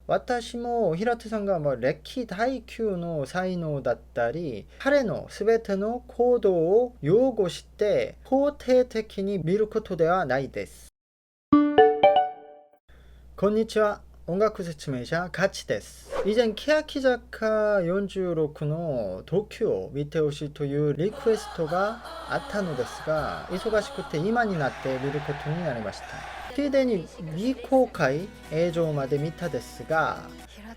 私も平手さんが歴代級の才能だったり、彼のすべての行動を擁護して肯定的に見ることではないです。こんにちは。音楽説明者ガチです。以前欅坂46のドキュを見てほしいというリクエストがあったのですが、忙しくて今になって見ることになりました。ついでに未公開映像まで見たですが、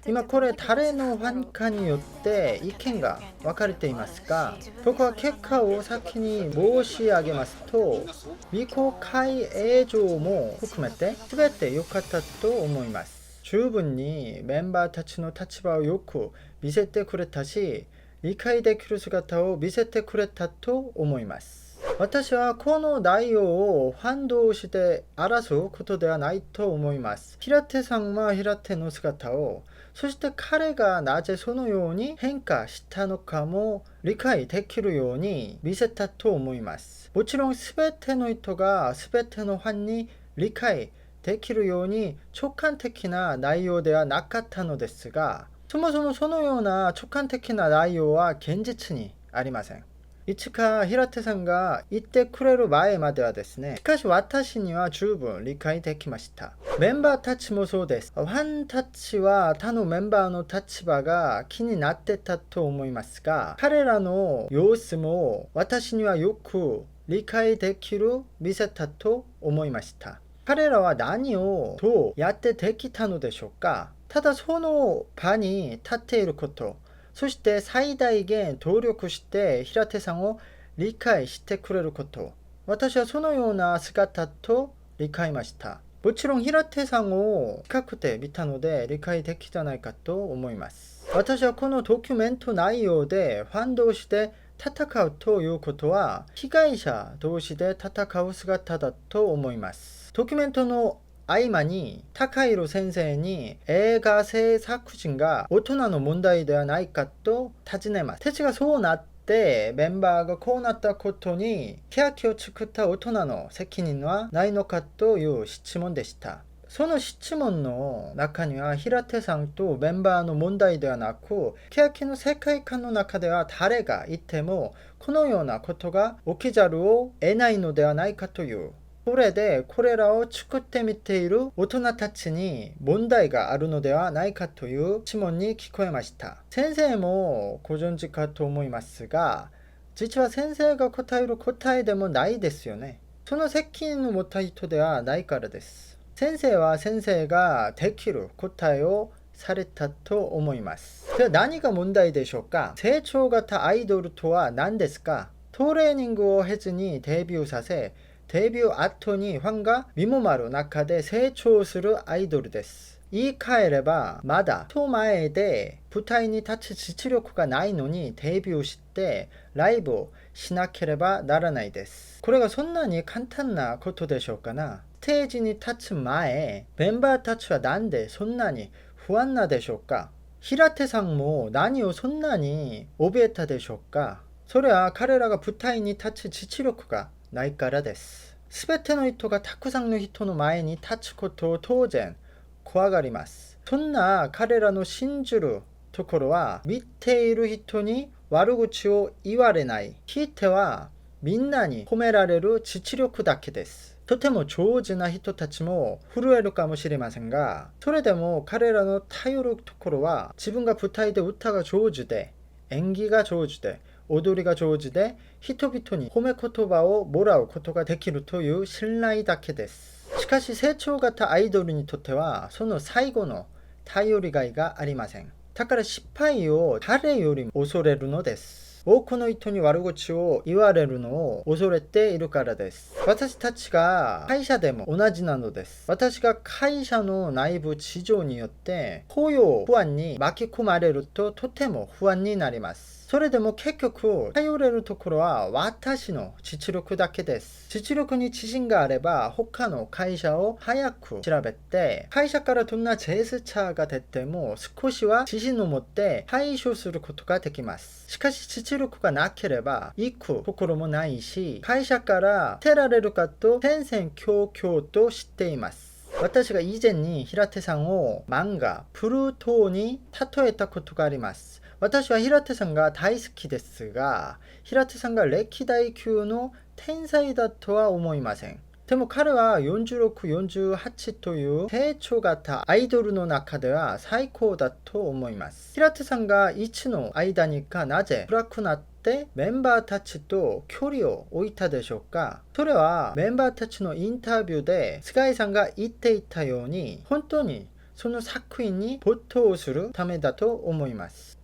今これ誰のファンかによって意見が分かれていますが、僕は結果を先に申し上げますと、未公開映像も含めて全て良かったと思います。十分にメンバーたちの立場をよく見せてくれたし、理解できる姿を見せてくれたと思います。私はこの内容をファン同士で争うことではないと思います。平手さんは平手の姿を、そして彼がなぜそのように変化したのかも理解できるように見せたと思います。もちろん全ての人が全てのファンに理解できるように直感的な内容ではなかったのですが、そもそもそのような直感的な内容は現実にありません。いつか平手さんが言ってくれる前まではですね、しかし私には十分理解できました。メンバーたちもそうです。ファンたちは他のメンバーの立場が気になってたと思いますが、彼らの様子も私にはよく理解できる見せたと思いました。彼らは何をどうやってできたのでしょうか。ただその場に立っていること、そして最大限努力して平手さんを理解してくれること。私はそのような姿と理解ました。もちろん平手さんを近くで見たので理解できたないかと思います。私はこのドキュメント内容でファン同士で戦うということは被害者同士で戦う姿だと思います。ドキュメントの合間に高弘先生に映画制作陣が大人の問題ではないかと尋ねます。鉄がそうなってメンバーがこうなったことに欅を作った大人の責任はないのかという質問でした。その質問の中には平手さんとメンバーの問題ではなく、欅の世界観の中では誰がいてもこのようなことが起きざるを得ないのではないかという、それでこれらを作ってみている大人たちに問題があるのではないかという質問に聞こえました。先生もご存知かと思いますが、実は先生が答える答えでもないですよね。その責任を持った人ではないからです。先生は先生ができる答えをされたと思います。では何が問題でしょうか。成長型アイドルとは何ですか。トレーニングを経ずにデビューさせ、デビュー後にファンが見守る中で成長するアイドルです。言い換えれば、まだ人前で舞台に立つ実力がないのにデビューしてライブをしなければならないです。これがそんなに簡単なことでしょうかな。ステージに立つ前、メンバーたちはなんでそんなに不安なでしょうか。平手さんも何をそんなに怯えたでしょうか。それは彼らが舞台に立つ実力がないからです。すべての人がたくさんの人の前に立つことを当然怖がります。そんな彼らの信じるところは、見ている人に悪口を言われない。ひいてはみんなに褒められる実力だけです。とても上手な人たちも震えるかもしれませんが、それでも彼らの頼るところは自分が舞台で歌が上手で、演技が上手で、踊りが上手で人々に褒め言葉をもらうことができるという信頼だけです。しかし成長型アイドルにとってはその最後の頼りがいがありません。だから失敗を誰よりも恐れるのです。多くの人に悪口を言われるのを恐れているからです。私たちが会社でも同じなのです。私が会社の内部事情によって雇用不安に巻き込まれるととても不安になります。それでも結局頼れるところは私の実力だけです。実力に自信があれば他の会社を早く調べて、会社からどんなジェスチャーが出ても少しは自信を持って対処することができます。しかし実力がなければ行くところもないし、会社から捨てられるかと戦々恐々と知っています。私が以前に平手さんを漫画プルートに例えたことがあります。私は平手さんが大好きですが、平手さんが歴代級の天才だとは思いません。でも彼は46、48という成長型アイドルの中では最高だと思います。平手さんが1の間にかなぜ暗くなってメンバーたちと距離を置いたでしょうか。それはメンバーたちのインタビューで菅井さんが言っていたように本当にその作品に没頭するためだと思います。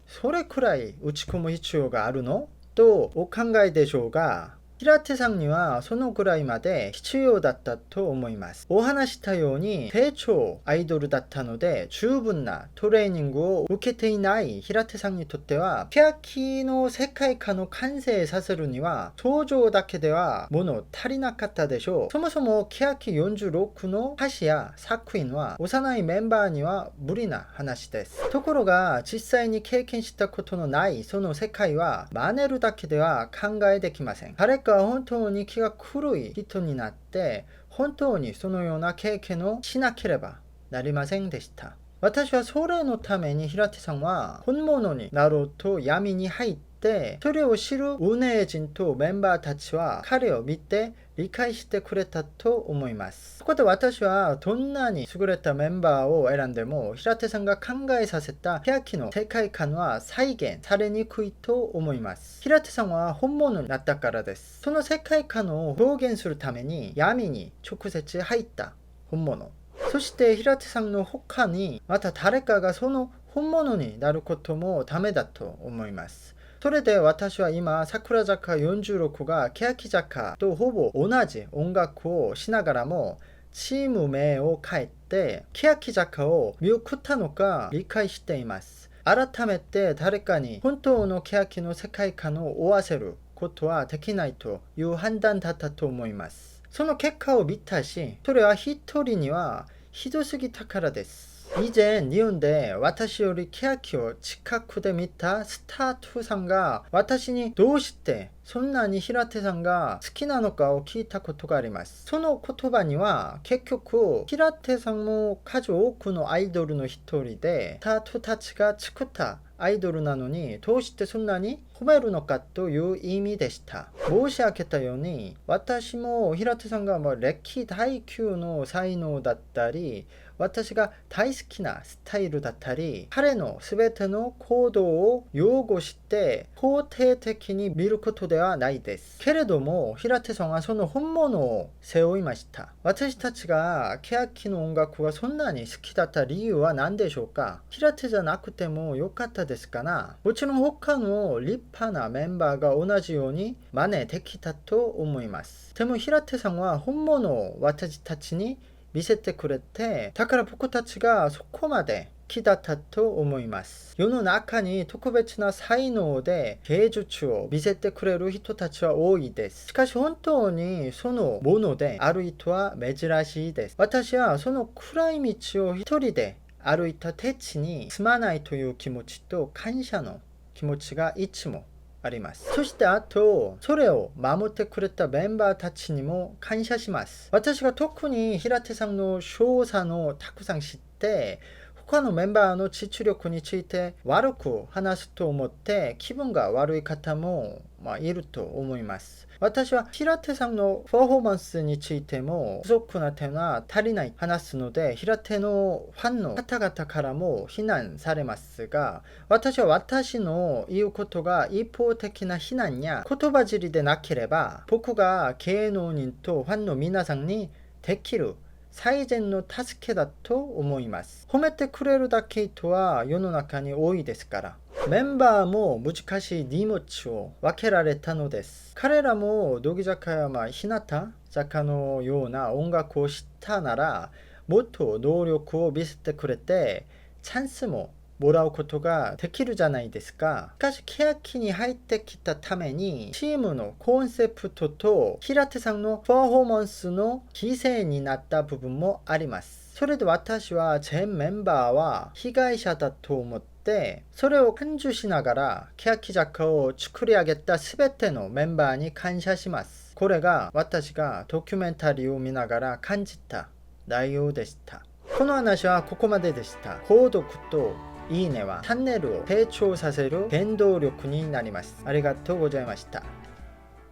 それくらい打ち込む必要があるのとお考えでしょうが、平手さんにはそのくらいまで必要だったと思います。お話したように成長アイドルだったので十分なトレーニングを受けていない平手さんにとっては欅の世界観を完成させるには登場だけでは物足りなかったでしょう。そもそも欅46の歌詞や作品は幼いメンバーには無理な話です。ところが実際に経験したことのないその世界は真似るだけでは考えできません。彼が本当に気が狂い人になって本当にそのような経験をしなければなりませんでした。私はそれのために平手さんは本物になろうと闇に入ってそれを知る運営陣とメンバーたちは彼を見て理解してくれたと思います。そこで私はどんなに優れたメンバーを選んでも平手さんが考えさせた欅の世界観は再現されにくいと思います。平手さんは本物になったからです。その世界観を表現するために闇に直接入った本物。そして平手さんの他にまた誰かがその本物になることもダメだと思います。それで私は今桜坂46が欅坂とほぼ同じ音楽をしながらもチーム名を変えて欅坂を見送ったのか理解しています。改めて誰かに本当の欅の世界観を負わせることはできないという判断だったと思います。その結果を見たし、それは一人にはひどすぎたからです。以前日本で私より欅を近くで見たスタッフさんが私にどうしてそんなに平手さんが好きなのかを聞いたことがあります。その言葉には結局平手さんも数多くのアイドルの一人でスタッフたちが作ったアイドルなのにどうしてそんなに褒めるのかという意味でした。申し上げたように私も平手さんが歴代級の才能だったり私が大好きなスタイルだったり彼の全ての行動を擁護して肯定的に見ることではないです。けれども平手さんはその本物を背負いました。私たちが欅の音楽がそんなに好きだった理由は何でしょうか。平手じゃなくてもよかったですかな。もちろん他の立派なメンバーが同じように真似できたと思います。でも平手さんは本物を私たちに見せてくれて、だから僕たちがそこまで気だったと思います。世の中に特別な才能で芸術を見せてくれる人たちは多いです。しかし本当にそのものである人は珍しいです。私はその暗い道を一人で歩いた手地にすまないという気持ちと感謝の気持ちがいつもあります。そしてあとそれを守ってくれたメンバーたちにも感謝します。私が特に平手さんの賞賛をたくさん知って他のメンバーの実力について悪く話すと思って気分が悪い方もいると思います。私は平手さんのパフォーマンスについても不足な点は足りない話すので平手のファンの方々からも非難されますが、私は私の言うことが一方的な非難や言葉尻でなければ僕が芸能人とファンの皆さんにできる最善の助けだと思います。褒めてくれるだけ人は世の中に多いですから。メンバーも難しい荷物を分けられたのです。彼らも乃木坂や日向坂のような音楽を知ったならもっと能力を見せてくれてチャンスももらうことができるじゃないですか。しかし欅に入ってきたためにチームのコンセプトと平手さんのパフォーマンスの犠牲になった部分もあります。それで私は全メンバーは被害者だと思ってそれを感受しながら欅坂を作り上げた全てのメンバーに感謝します。これが私がドキュメンタリーを見ながら感じた内容でした。この話はここまででした。購読といいねはチャンネルを成長させる原動力になります。ありがとうございました。